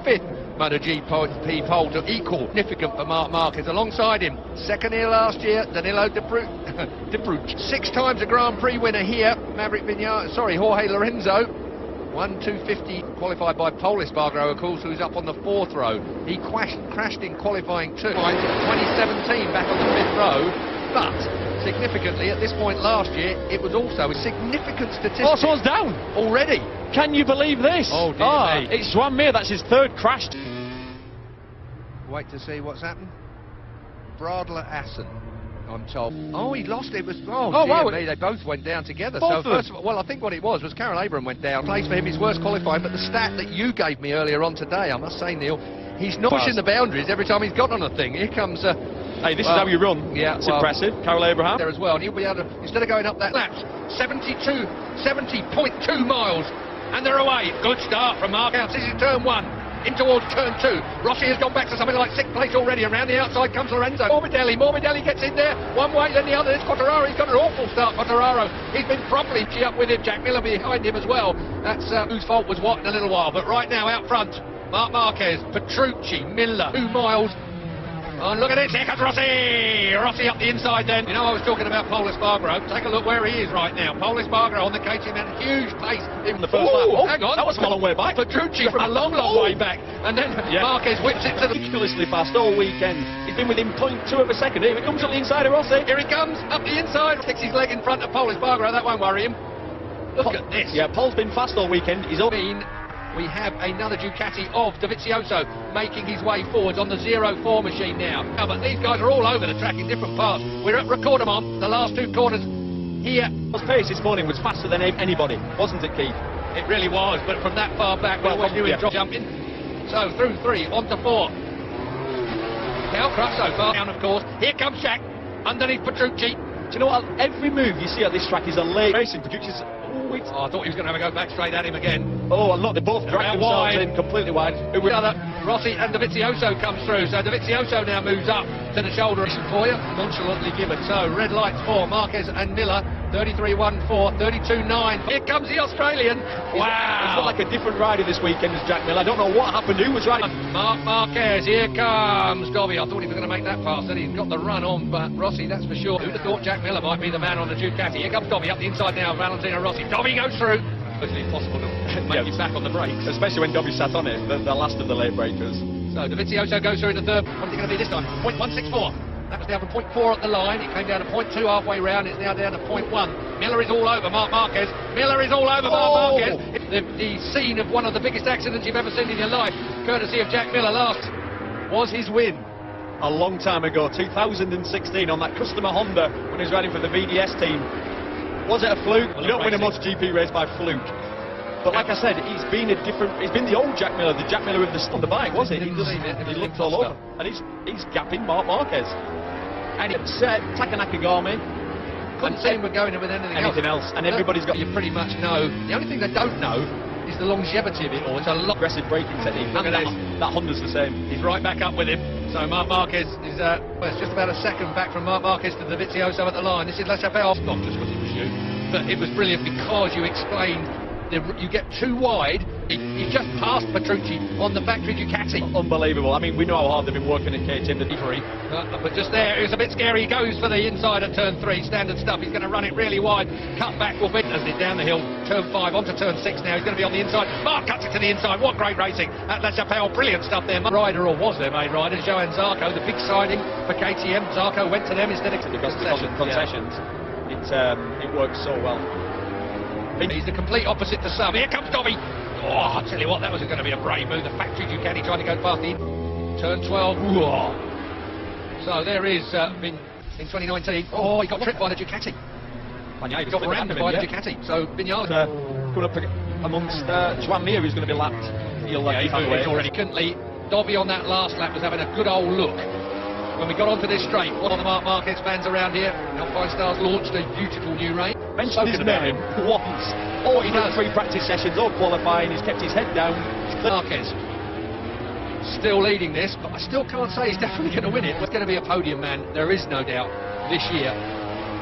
fifth Motogp pole to equal significant for Marc Marquez. Alongside him, second here last year, Danillo Petrucci. 6 times a Grand Prix winner here, Jorge Lorenzo. 1:2:50 qualified by Pole Espargaro, of course, who's up on the 4th row. He crashed in qualifying 2017 back on the 5th row, but significantly at this point last year it was also a significant statistic. Oh, someone's down already. Can you believe this? Oh dear me. It's Joan, that's his 3rd crash. Wait to see what's happened. Bradler Assen, I'm told. Oh, he lost it. Dear wow. me, they both went down together. Both So first of all, well, I think what it was Carol Abram went down. Place for him, his worst qualifying, but the stat that you gave me earlier on today, I must say, Neil, he's not pushing the boundaries every time he's got on a thing. Here comes... hey, this is how you run. Yeah, it's impressive. Carol Abraham. There as well, and he'll be able to, instead of going up that laps, 70.2 miles, and they're away. Good start from Marquez. This is turn 1. In towards turn 2. Rossi has gone back to something like 6th place already. Around the outside comes Lorenzo. Morbidelli gets in there. One way, then the other. It's Quartararo. He's got an awful start, Quartararo. He's been properly up with him. Jack Miller behind him as well. That's whose fault was what in a little while. But right now, out front, Marc Marquez, Petrucci, Miller, 2 miles. Oh, look at it, here comes Rossi! Rossi up the inside then. You know, I was talking about Pole Espargaro. Take a look where he is right now. Pole Espargaro on the KTM at a huge pace in the first lap. Oh, hang on. That was from a long way back. Petrucci from a long way back. And then Marquez whips it to the... Ridiculously fast all weekend. He's been within 0.2 of a second. Here he comes on the inside of Rossi. Here he comes, up the inside. Sticks his leg in front of Pole Espargaro. That won't worry him. Look at this. Yeah, Pole's been fast all weekend. He's up. We have another Ducati of Dovizioso making his way forwards on the 04 machine now. But these guys are all over the track in different parts. We're at Recordamont, the last 2 corners here. His pace this morning was faster than anybody, wasn't it, Keith? It really was, but from that far back, we always knew him jumping. So through 3, on to 4. Cal Crutch so far down, of course. Here comes Jack, underneath Petrucci. Do you know what? Every move you see at this track is a late racing. Petrucci's... I thought he was going to have a go back straight at him again. Oh, and look, they both dragged themselves in completely wide. Rossi and Dovizioso comes through, so Dovizioso now moves up to the shoulder for you, nonchalantly given. So red lights for Marquez and Miller, 33.14, 32.9. Here comes the Australian. Wow! He's got like a different rider this weekend as Jack Miller. I don't know what happened. Who was riding? Marc Marquez, here comes Dobby. I thought he was going to make that pass, then he's got the run on, but Rossi, that's for sure. Who'd have thought Jack Miller might be the man on the Ducati? Here comes Dobby up the inside now, Valentino Rossi. Dobby goes through. It's impossible to make it back on the brakes. Especially when Dobby sat on it, the last of the late breakers. So Dovizioso goes through in the 3rd. What's it going to be this time? 0.164. That was down from 0.4 at the line. It came down to 0.2 halfway round. It's now down to 0.1. Miller is all over Marc Marquez. Marc Marquez. The scene of one of the biggest accidents you've ever seen in your life, courtesy of Jack Miller last, was his win. A long time ago, 2016, on that customer Honda, when he was riding for the VDS team. Was it a fluke? You don't win a MotoGP race by fluke. But like I said, he's been the old Jack Miller, the Jack Miller with the bike, was it? He looked all over. And he's gapping Marc Marquez. And it's Taka Nakagami. Couldn't see him going with anything else. And everybody's got... You pretty much know. The only thing they don't know is the longevity of it all. It's a lot aggressive braking technique. Look at this. That Honda's the same. He's right back up with him. So Marc Marquez is well, it's just about a second back from Marc Marquez to Dovizioso at the line. This is La Chapelle. Not just because it was you, but it was brilliant because you explained you get too wide. He just passed Petrucci on the factory Ducati. Unbelievable. I mean, we know how hard they've been working at KTM, the delivery. But just there, it was a bit scary. He goes for the inside at turn 3, standard stuff. He's going to run it really wide. Cut back will be as it down the hill. Turn 5 onto turn 6 now. He's going to be on the inside. Marc cuts it to the inside. What great racing at La Chapelle. Brilliant stuff there. Rider, or was their main rider, Johan Zarco, the big signing for KTM. Zarco went to them instead of concessions. It works so well. He's the complete opposite to Sub. Here comes Dobby. Oh, I tell you what, that was going to be a brave move. The factory Ducati trying to go past the turn 12. Whoa. So there is in 2019. Oh, he got tripped by the Ducati. He got rammed by the Ducati. So Vignales coming up amongst Joan Mir, who's going to be lapped. He's already couldn't. Dobby on that last lap was having a good old look. When we got onto this straight, one of the Marc Marquez fans around here, Alpine Stars launched a beautiful new range. Mentioned his name once. Oh, he done 3 practice sessions, all qualifying, he's kept his head down. Marquez still leading this, but I still can't say he's definitely going to win it. It's going to be a podium man, there is no doubt, this year.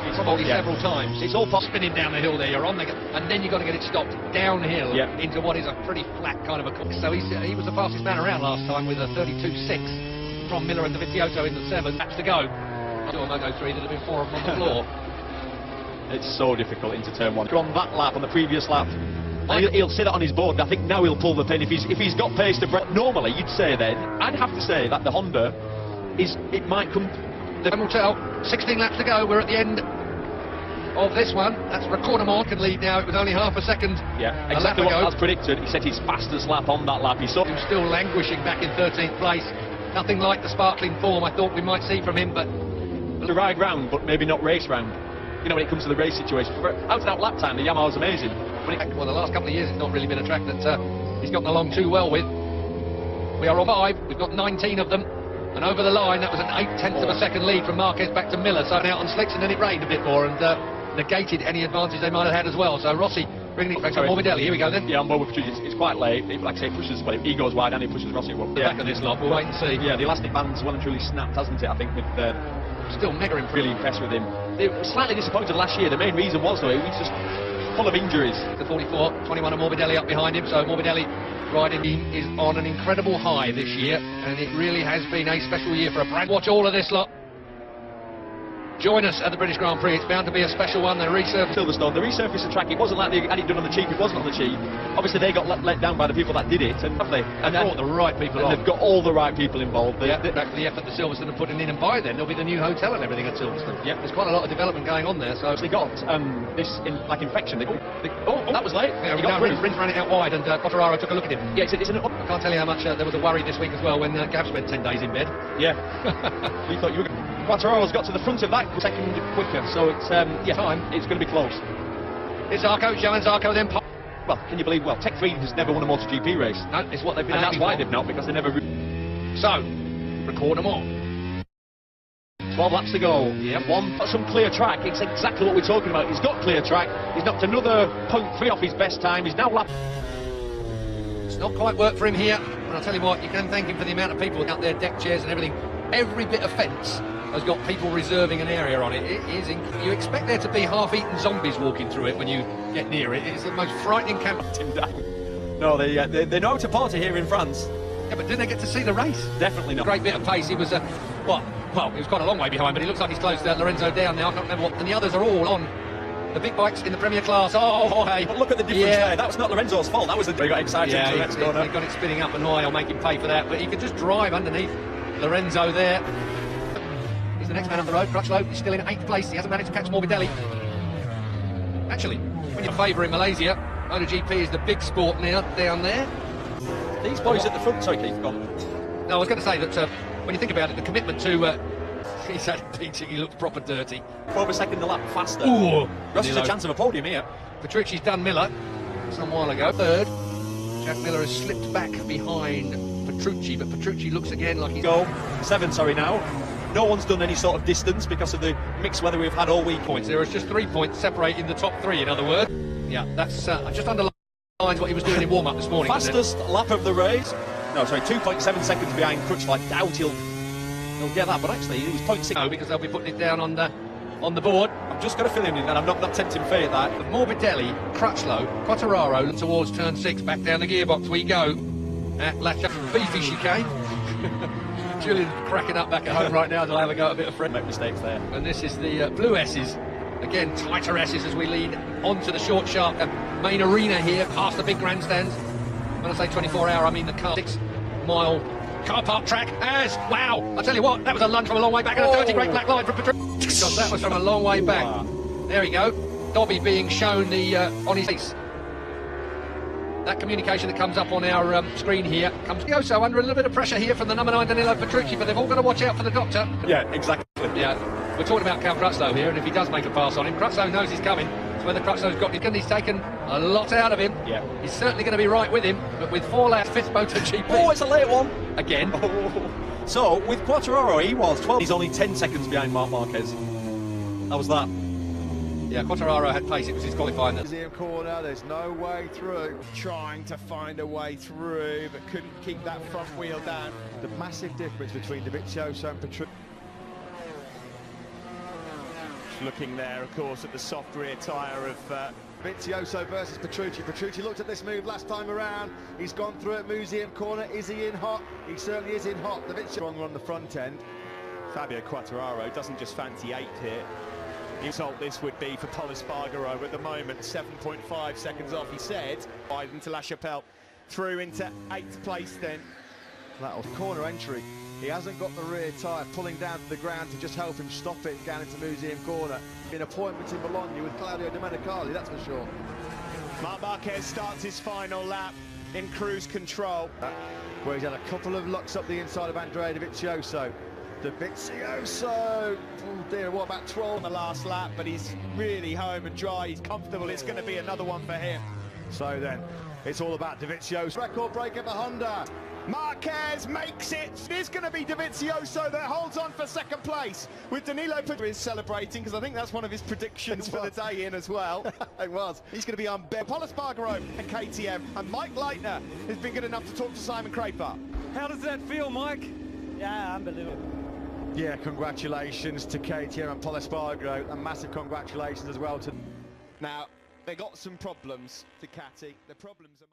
It's probably several times. It's all spinning down the hill there. You're on the, and then you've got to get it stopped downhill into what is a pretty flat kind of a course. So he was the fastest man around last time with a 32.6 from Miller and Dovizioso in the 7 laps to go. On Moto3, there'd have been 4 of them on the floor. It's so difficult into turn 1. On that lap, on the previous lap, he'll say that on his board. I think now he'll pull the pin if he's got pace to break. Normally, you'd say then, I'd have to say that the Honda it might come. The time will tell. 16 laps to go. We're at the end of this one. That's Recordermont can lead now. It was only half a second. Yeah, exactly what was predicted. He said his fastest lap on that lap. He was still languishing back in 13th place. Nothing like the sparkling form I thought we might see from him, but the ride round, but maybe not race round. You know, when it comes to the race situation, out and out lap time, the Yamaha's amazing. Well, the last couple of years, it's not really been a track that he's gotten along too well with. We are on 5. We've got 19 of them. And over the line, that was an 0.8 of a second lead from Marquez back to Miller. So out on slicks, and then it rained a bit more and negated any advantage they might have had as well. So Rossi bringing it back to Morbidelli. Here we go then. Yeah, I'm with Petrucci. It's quite late. Like I say, pushes, well, he goes wide and he pushes Rossi. Well, back on this lot, we'll wait and see. Yeah, the elastic band's well and truly snapped, hasn't it? I think with still mega impressed. Really impressed with him. They were slightly disappointed last year. The main reason was, though, he was just full of injuries. The 44, 21 of Morbidelli up behind him. So Morbidelli riding is on an incredible high this year, and it really has been a special year for a brand. Watch all of this lot. Join us at the British Grand Prix. It's bound to be a special one. They resurfaced Silverstone. They resurfaced the track. It wasn't like they had it done on the cheap. It wasn't on the cheap. Obviously, they got let down by the people that did it, and have they? And brought the right people on. They've got all the right people involved. Back to the effort that Silverstone are putting in, and by then there'll be the new hotel and everything at Silverstone. Yeah, there's quite a lot of development going on there. So they got this infection. That was late. Yeah, Rins ran it out wide, and Quartararo took a look at him. Yeah, I can't tell you how much there was a worry this week as well when Gav spent 10 days in bed. Yeah, we thought you were. Quartararo's got to the front of that second quicker, so it's time. It's going to be close. It's Zarco, Johan Zarco then. Well, can you believe? Well, Tech 3 has never won a MotoGP race. No, it's what they've been. And that's why they've not, because they never. So, record them all. 12 laps to go. Yep. Some clear track. It's exactly what we're talking about. He's got clear track. He's knocked another 0.3 off his best time. He's now lap. It's not quite worked for him here, but I'll tell you what, you can thank him for the amount of people out there, deck chairs and everything. Every bit of fence has got people reserving an area on it. It is. You expect there to be half-eaten zombies walking through it when you get near it. It's the most frightening camp. No, they know how to party here in France. Yeah, but did they get to see the race? Definitely not. Great bit of pace. He was well, he was quite a long way behind, but he looks like he's closed Lorenzo down now. I can't remember what. And the others are all on the big bikes in the Premier class. Oh, hey! But look at the difference there. That was not Lorenzo's fault. That was they got excited. Yeah, they got it spinning up and high. I'll make him pay for that. But he could just drive underneath Lorenzo there. He's the next man up the road. Crutchlow is still in 8th place. He hasn't managed to catch Morbidelli. Actually, when you favour in Malaysia, MotoGP is the big sport now down there. These boys at the front, sorry Keith, gone. No, I was going to say that when you think about it, the commitment to he's had beating, he looks proper dirty. 12 a second a lap faster. Ooh, Ross has a chance of a podium here. Petrucci's done Miller some while ago. 3rd, Jack Miller has slipped back behind Petrucci, but Petrucci looks again like he's... Go, 7, sorry now. No one's done any sort of distance because of the mixed weather we've had all week. Points. There is just 3 points separating the top 3, in other words. Yeah, that's just underlines what he was doing in warm-up this morning. Fastest lap of the race. No, sorry, 2.7 seconds behind Crutchlow. I doubt he'll get that, but actually he was 0.6. No, because they'll be putting it down on the board. I'm just going to fill him in, and I'm not tempting fate that. But Morbidelli, Crutchlow, Quartararo towards turn 6. Back down the gearbox we go at Latcha. Beefy chicane. Julian's cracking up back at home right now. They'll have a go at a bit of friend. Make mistakes there. And this is the blue S's. Again, tighter S's as we lead onto the short, sharp main arena here, past the big grandstands. When I say 24-hour, I mean the 6-mile car park track. Wow! I tell you what, that was a lunge from a long way back, and a dirty great black line from Petrucci. Because that was from a long way back. There we go. Dobby being shown the on his face. That communication that comes up on our screen here comes so under a little bit of pressure here from the number 9 Danillo Petrucci, but they've all got to watch out for the doctor. Yeah, exactly. Yeah, we're talking about Cal Crutchlow here, and if he does make a pass on him, Crutchlow knows he's coming. So whether Crutchlow's got him, he's taken a lot out of him. Yeah, he's certainly going to be right with him, but with 4 laps, 5th MotoGP. Oh, it's a late one again. Oh. So with Quartararo, he was 12. He's only 10 seconds behind Marc Marquez. How was that? Yeah, Quartararo had pace, it was his qualifying. Museum corner, there's no way through. Trying to find a way through, but couldn't keep that front wheel down. The massive difference between Dovizioso and Petrucci. looking there, of course, at the soft rear tyre of Dovizioso versus Petrucci. Petrucci looked at this move last time around. He's gone through it. Museum corner. Is he in hot? He certainly is in hot. Dovizioso stronger on the front end. Fabio Quartararo doesn't just fancy 8th here. The result this would be for Pol Espargaro at the moment, 7.5 seconds off, he said. Wide into La Chapelle, through into 8th place then. That was corner entry. He hasn't got the rear tyre pulling down to the ground to just help him stop it down into Museum corner. An appointment in Bologna with Claudio Domenicali, that's for sure. Marc Marquez starts his final lap in cruise control. Where he's had a couple of lucks up the inside of Andrea Dovizioso. Dovizioso! Oh dear, what about 12 on the last lap, but he's really home and dry, he's comfortable, it's going to be another one for him. So then, it's all about Dovizioso. Record breaker for Honda. Marquez makes it. It is going to be Dovizioso that holds on for second place, with Danillo Petrucci celebrating, because I think that's one of his predictions for the day in as well. It was. He's going to be on Pol Espargaro and KTM, and Mike Leitner has been good enough to talk to Simon Craper. How does that feel, Mike? Yeah, unbelievable. Yeah, congratulations to KTM and Pol Espargaro, and massive congratulations as well to... Now, they got some problems, Ducati. The problems are...